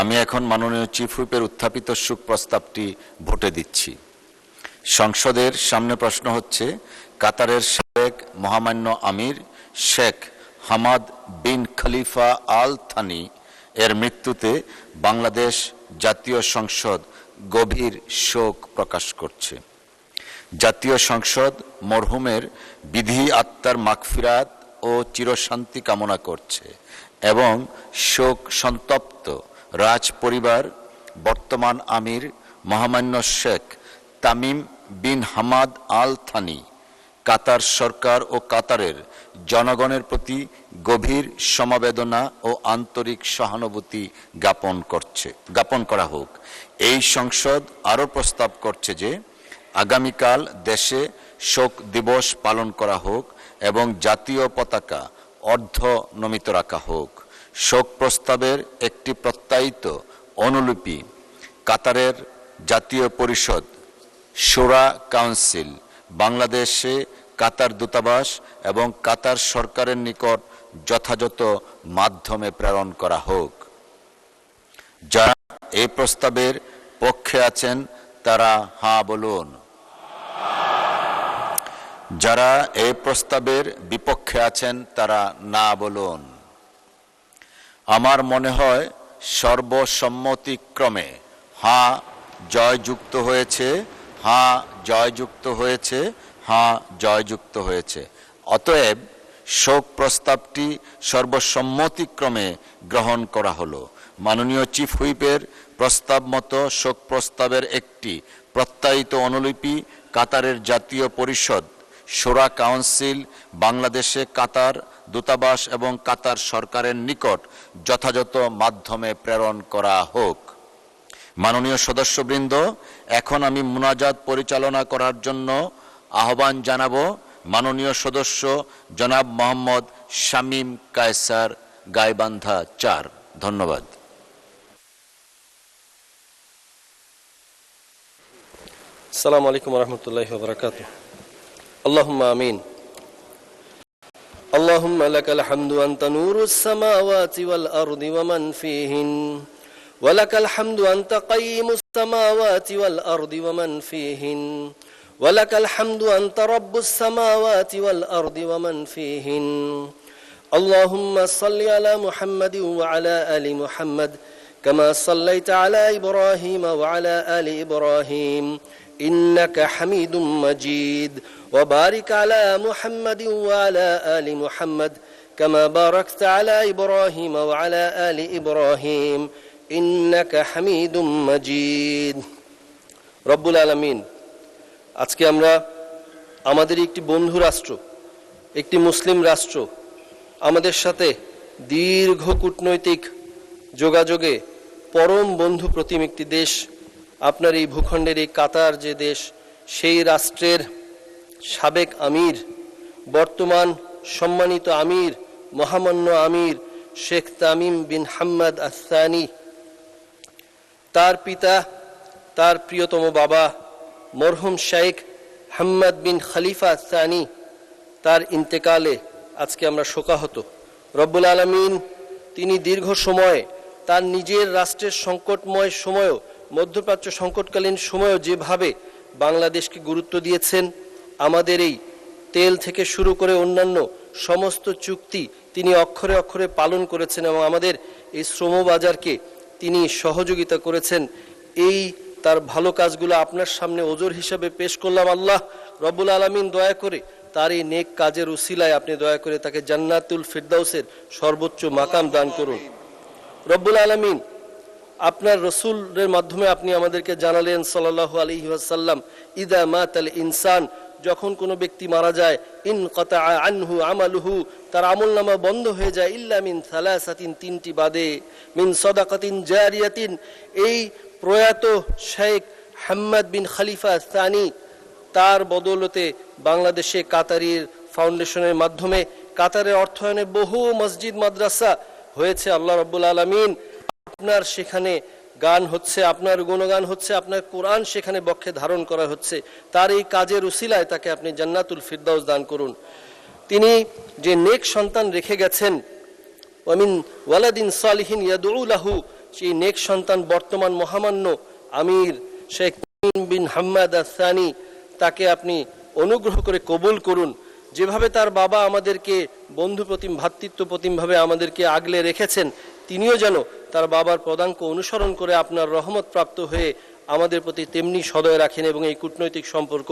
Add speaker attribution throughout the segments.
Speaker 1: আমি এখন মাননীয় চিফ হুইপের উত্থাপিত শোক প্রস্তাবটি ভোটে দিচ্ছি। সংসদের সামনে প্রশ্ন হচ্ছে, কাতারের সাবেক মহামান্য আমির শেখ হামাদ বিন খলিফা আল থানি এর মৃত্যুতে বাংলাদেশ জাতীয় সংসদ গভীর শোক প্রকাশ করছে। জাতীয় সংসদ মরহুমের বিধি আত্মার মাগফিরাত ও চিরশান্তি কামনা করছে এবং শোক সন্তপ্ত রাজ পরিবার বর্তমান আমির মহামান্য Sheikh Tamim bin Hamad Al Thani, Qatar সরকার ও কাতারের জনগণের প্রতি গভীর সমবেদনা ও আন্তরিক সহানুভূতি জ্ঞাপন করা হোক। এই সংসদ আরও প্রস্তাব করছে যে আগামীকাল দেশে শোক দিবস পালন করা হোক এবং জাতীয় পতাকা অর্ধনমিত রাখা হোক। শোক প্রস্তাবের একটি প্রত্যায়িত অনুলিপি কাতারের জাতীয় পরিষদ, শোরা কাউন্সিল, বাংলাদেশে কাতার দূতাবাস এবং কাতার সরকারের নিকট যথাযথ মাধ্যমে প্রেরণ করা হোক। যারা এই প্রস্তাবের পক্ষে আছেন তারা হ্যাঁ বলুন। যারা এই প্রস্তাবের বিপক্ষে আছেন তারা না বলুন। আমার মনে হয় সর্বসম্মতিক্রমে হ্যাঁ জয়যুক্ত হয়েছে, হ্যাঁ জয়যুক্ত হয়েছে, হ্যাঁ জয়যুক্ত হয়েছে। অতএব শোক প্রস্তাবটি সর্বসম্মতিক্রমে গ্রহণ করা হলো। মাননীয় চিফ হুইপের প্রস্তাব মতো শোক প্রস্তাবের একটি প্রত্যায়িত অনুলিপি কাতারের জাতীয় পরিষদ, শোরা কাউন্সিল, বাংলাদেশে কাতার দূতাবাস এবং কাতার সরকারের নিকট যথাযথ মাধ্যমে প্রেরণ করা হোক। মাননীয় সদস্যবৃন্দ, এখন আমি মুনাজাত পরিচালনা করার জন্য আহ্বান জানাবো মাননীয় সদস্য জনাব মোহাম্মদ শামীম কায়সার, গাইবান্ধা ৪। ধন্যবাদ।
Speaker 2: আসসালামু আলাইকুম ওয়া রাহমাতুল্লাহি ওয়া বারাকাতুহু। আল্লাহুম্মা আমিন। আল্লাহুম্মা লাকাল হামদু আনতা নূরুস সামাওয়াতি ওয়াল আরদি ওয়া মান ফীহিন ওয়া লাকাল হামদু আনতা কাইয়্যিমুস সামাওয়াতি ওয়াল আরদি ওয়া মান ফীহিন ওয়া লাকাল হামদু আনতা রাব্বুস সামাওয়াতি ওয়াল আরদি ওয়া মান ফীহিন। আল্লাহুম্মা সাল্লি আলা মুহাম্মাদিন ওয়া আলা আলি মুহাম্মাদ কামা সাল্লাইতা আলা ইব্রাহিম ওয়া আলা আলি ইব্রাহিম ইন্নাকা হামিদুম মাজিদ। وبارك على محمد وعلى آل محمد كما باركت على إبراهيم وعلى آل إبراهيم إنك حميد مجيد. রব্বুল আলামিন, আজকে আমরা আমাদের একটি বন্ধু রাষ্ট্র, একটি মুসলিম রাষ্ট্র, আমাদের সাথে দীর্ঘ কূটনৈতিক যোগাযোগে পরম বন্ধু প্রতিম একটি দেশ, আপনার এই ভূখণ্ডের এই কাতার যে দেশ, সেই রাষ্ট্রের সাবেক আমির, বর্তমান সম্মানিত আমির, মহামান্য আমির শেখ তামিম বিন হাম্মাদ আস-সানি, তার পিতা, তার প্রিয়তম বাবা মরহুম শেখ হাম্মাদ বিন খলিফা আস-সানি, তার ইন্তেকালে আজকে আমরা শোকাহত। রব্বুল আলামিন তিনি দীর্ঘ সময় তার নিজের রাষ্ট্রের সংকটময় সময়ও, মধ্যপ্রাচ্য সংকটকালীন সময়ও যেভাবে বাংলাদেশকে গুরুত্ব দিয়েছেন, আমাদের এই তেল থেকে শুরু করে অন্যান্য সমস্ত চুক্তি তিনি অক্ষরে অক্ষরে পালন করেছেন এবং আমাদের এই শ্রমবাজারকে তিনি সহযোগিতা করেছেন। এই তার ভালো কাজগুলো আপনার সামনে ওজর হিসাবে পেশ করলাম। আল্লাহ রব্বুল আলামিন দয়া করে তার এই নেক কাজের উসিলায় আপনি দয়া করে তাকে জান্নাতুল ফিরদাউসের সর্বোচ্চ মাকাম দান করুন। রব্বুল আলামিন আপনার রসুলের মাধ্যমে আপনি আমাদেরকে জানালেন সাল্লাল্লাহু আলাইহি ওয়াসাল্লাম, ইদা মাতাল ইনসান, যখন কোনো ব্যক্তি মারা যায়, ইনকাতা আনহু আমালুহু, তার আমলনামা বন্ধ হয়ে যায়, ইল্লা মিন সালাসাতিন, তিনটি বাদে, মিন সাদাকাতিন জারিয়াতিন। এই প্রয়াত শেখ হাম্মাদ বিন খলিফা আস-সানি, তার বদৌলতে বাংলাদেশে কাতারির ফাউন্ডেশনের মাধ্যমে কাতারের অর্থায়নে বহু মসজিদ মাদ্রাসা হয়েছে। আল্লাহ রাব্বুল আলামিন আপনার সেখানে গান হচ্ছে, আপনার গুণগান হচ্ছে, আপনার কোরআন সেখানে বক্ষে ধারণ করা হচ্ছে। তার এই কাজের উসিলায় তাকে আপনি জান্নাতুল ফিরদাউস দান করুন। তিনি যে নেক সন্তান রেখে গেছেন, ওয়ামিন ওয়ালাদিন সালিহিন ইয়াদউ লাহু, সেই নেক সন্তান বর্তমান মহামান্য আমির শেখ বিন হাম্মাদ আস-সানি, তাকে আপনি অনুগ্রহ করে কবুল করুন। যেভাবে তার বাবা আমাদেরকে বন্ধুপ্রতিম ভ্রাতৃত্বপ্রতিমভাবে আমাদেরকে আগলে রেখেছেন, তিনিও যেন তার বাবার পদাঙ্ক অনুসরণ করে আপনার রহমত প্রাপ্ত হয়ে আমাদের প্রতি তেমনি সদয় রাখেন এবং এই কূটনৈতিক সম্পর্ক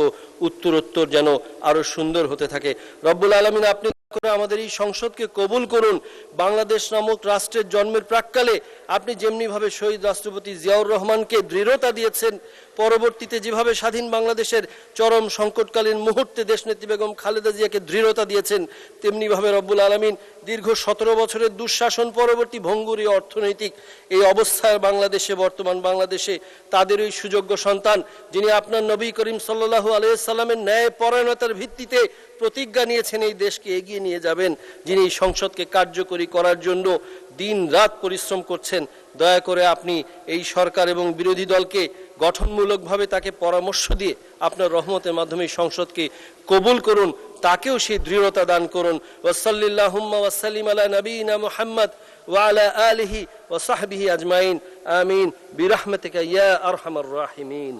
Speaker 2: উত্তরোত্তর যেন আরো সুন্দর হতে থাকে। রব্বুল আলামিন, আপনি করে আমাদের এই সংসদকে কবুল করুন। বাংলাদেশ নামক রাষ্ট্রের জন্মের প্রাক্কালে আপনি যেমনিভাবে শহীদ রাষ্ট্রপতি জিয়াউর রহমানকে দৃঢ়তা দিয়েছেন, পরবর্তীতে যেভাবে স্বাধীন বাংলাদেশের চরম সংকটকালীন মুহূর্তে দেশনেত্রী বেগম খালেদা জিয়াকে দৃঢ়তা দিয়েছেন, তেমনিভাবে রব্বুল আলামিন দীর্ঘ 17 বছরের দুঃশাসন পরবর্তী ভঙ্গুর অর্থনৈতিক এই অবস্থায় বাংলাদেশে, বর্তমান বাংলাদেশে তাদের ওই সুযোগ্য সন্তান যিনি আপনার নবী করিম সাল্লাল্লাহু আলাইহি সাল্লামের ন্যায় পরায়ণতার ভিত্তিতে প্রতিজ্ঞা নিয়েছেন এই দেশকে এগিয়ে নিয়ে যাবেন, যিনি এই সংসদকে কার্যকরী করার জন্য দিন রাত পরিশ্রম করছেন, দয়া করে আপনি এই সরকার এবং বিরোধী দলকে গঠনমূলকভাবে তাকে পরামর্শ দিয়ে আপনার রহমতের মাধ্যমে এই সংসদকে কবুল করুন, তাকেও সেই দৃঢ়তা দান করুন। ওয়াসাল্লিল্লাহুম্মা ওয়াসাল্লিম আলা নবিয়িনা মুহাম্মদ ওয়া আলা আলিহি ওয়া সাহবিহি আজমাইন, আমিন বিরহমাতিকা ইয়া আরহামার রাহিমিন।